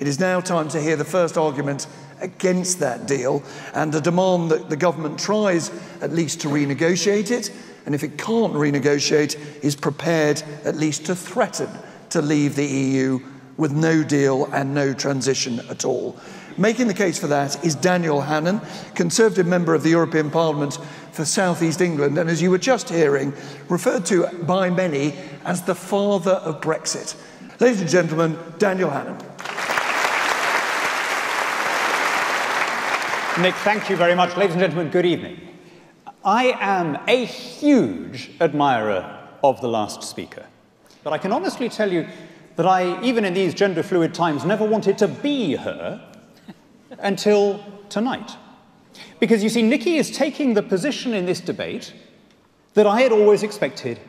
It is now time to hear the first argument against that deal and a demand that the government tries at least to renegotiate it, and if it can't renegotiate, is prepared at least to threaten to leave the EU with no deal and no transition at all. Making the case for that is Daniel Hannan, Conservative member of the European Parliament for South East England, and as you were just hearing, referred to by many as the father of Brexit. Ladies and gentlemen, Daniel Hannan. Nick, thank you very much. Ladies and gentlemen, good evening. I am a huge admirer of the last speaker, but I can honestly tell you that I, even in these gender-fluid times, never wanted to be her until tonight. Because, you see, Nikki is taking the position in this debate that I had always expected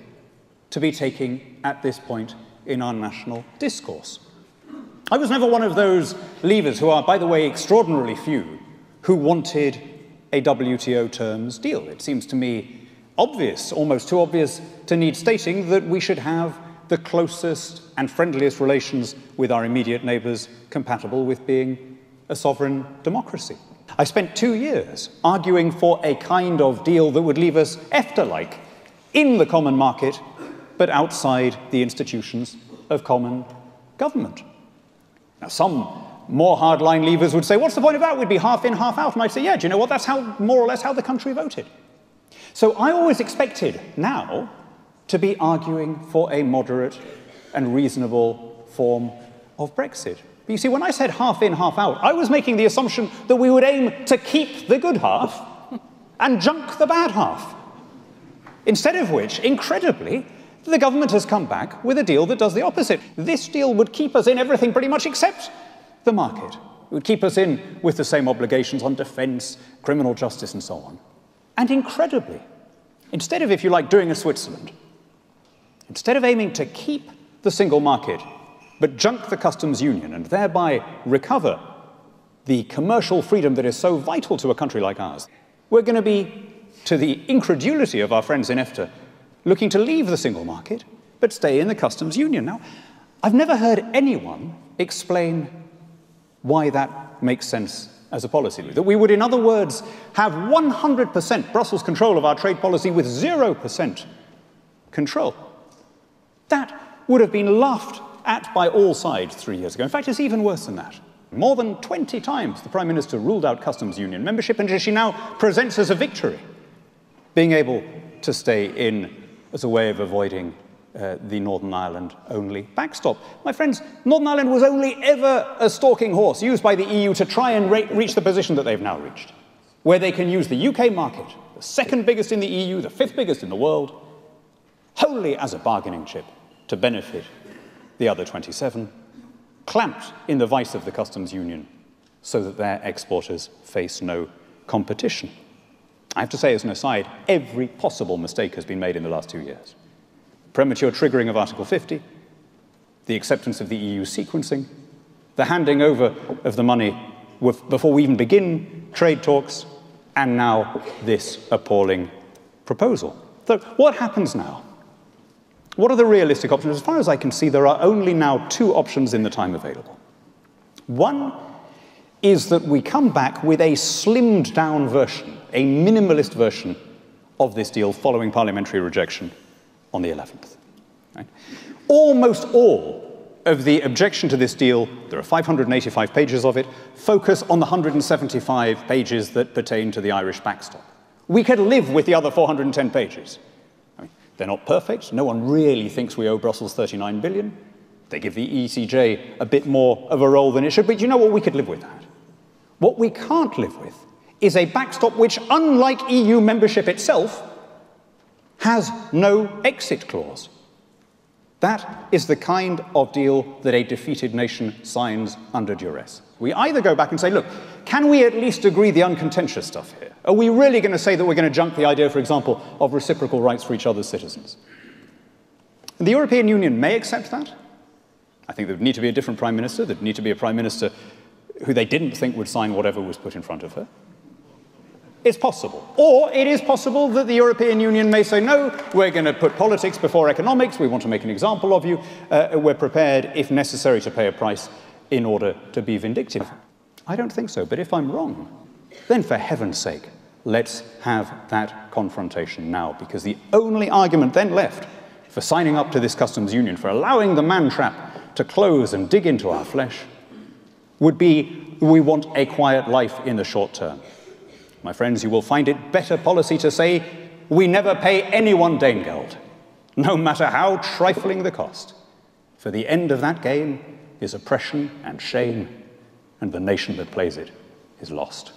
to be taking at this point in our national discourse. I was never one of those leavers who are, by the way, extraordinarily few, who wanted a WTO terms deal. It seems to me obvious, almost too obvious to need stating, that we should have the closest and friendliest relations with our immediate neighbours compatible with being a sovereign democracy. I spent 2 years arguing for a kind of deal that would leave us EFTA-like in the common market, but outside the institutions of common government. Now, some more hardline leavers would say, what's the point of that? We'd be half in, half out. And I'd say, yeah, do you know what? That's more or less how the country voted. So I always expected now to be arguing for a moderate and reasonable form of Brexit. But you see, when I said half in, half out, I was making the assumption that we would aim to keep the good half and junk the bad half. Instead of which, incredibly, the government has come back with a deal that does the opposite. This deal would keep us in everything pretty much except the market. It would keep us in with the same obligations on defence, criminal justice, and so on. And incredibly, instead of, if you like, doing a Switzerland, instead of aiming to keep the single market, but junk the customs union and thereby recover the commercial freedom that is so vital to a country like ours, we're going to be, to the incredulity of our friends in EFTA, looking to leave the single market, but stay in the customs union. Now, I've never heard anyone explain why that makes sense as a policy. That we would, in other words, have 100% Brussels control of our trade policy with 0% control. That would have been laughed at by all sides 3 years ago. In fact, it's even worse than that. More than 20 times the Prime Minister ruled out customs union membership, and she now presents as a victory being able to stay in as a way of avoiding the Northern Ireland only backstop. My friends, Northern Ireland was only ever a stalking horse used by the EU to try and reach the position that they've now reached, where they can use the UK market, the second biggest in the EU, the fifth biggest in the world, wholly as a bargaining chip to benefit the other 27, clamped in the vice of the customs union so that their exporters face no competition. I have to say, as an aside, every possible mistake has been made in the last 2 years. Premature triggering of Article 50, the acceptance of the EU sequencing, the handing over of the money before we even begin trade talks, and now this appalling proposal. So what happens now? What are the realistic options? As far as I can see, there are only now 2 options in the time available. One is that we come back with a slimmed down version, a minimalist version of this deal following parliamentary rejection on the 11th. Right? Almost all of the objection to this deal, there are 585 pages of it, focus on the 175 pages that pertain to the Irish backstop. We could live with the other 410 pages. I mean, they're not perfect. No one really thinks we owe Brussels 39 billion. They give the ECJ a bit more of a role than it should, but you know what? We could live with that. What we can't live with is a backstop which, unlike EU membership itself, has no exit clause. That is the kind of deal that a defeated nation signs under duress. We either go back and say, look, can we at least agree the uncontentious stuff here? Are we really going to say that we're going to junk the idea, for example, of reciprocal rights for each other's citizens? And the European Union may accept that. I think there would need to be a different Prime Minister. There would need to be a Prime Minister who they didn't think would sign whatever was put in front of her. It's possible. Or it is possible that the European Union may say, no, we're going to put politics before economics, we want to make an example of you, we're prepared, if necessary, to pay a price in order to be vindictive? I don't think so, but if I'm wrong, then for heaven's sake, let's have that confrontation now, because the only argument then left for signing up to this customs union, for allowing the man-trap to close and dig into our flesh, would be we want a quiet life in the short term. My friends, you will find it better policy to say we never pay anyone Danegeld, no matter how trifling the cost, for the end of that game is oppression and shame, and the nation that plays it is lost.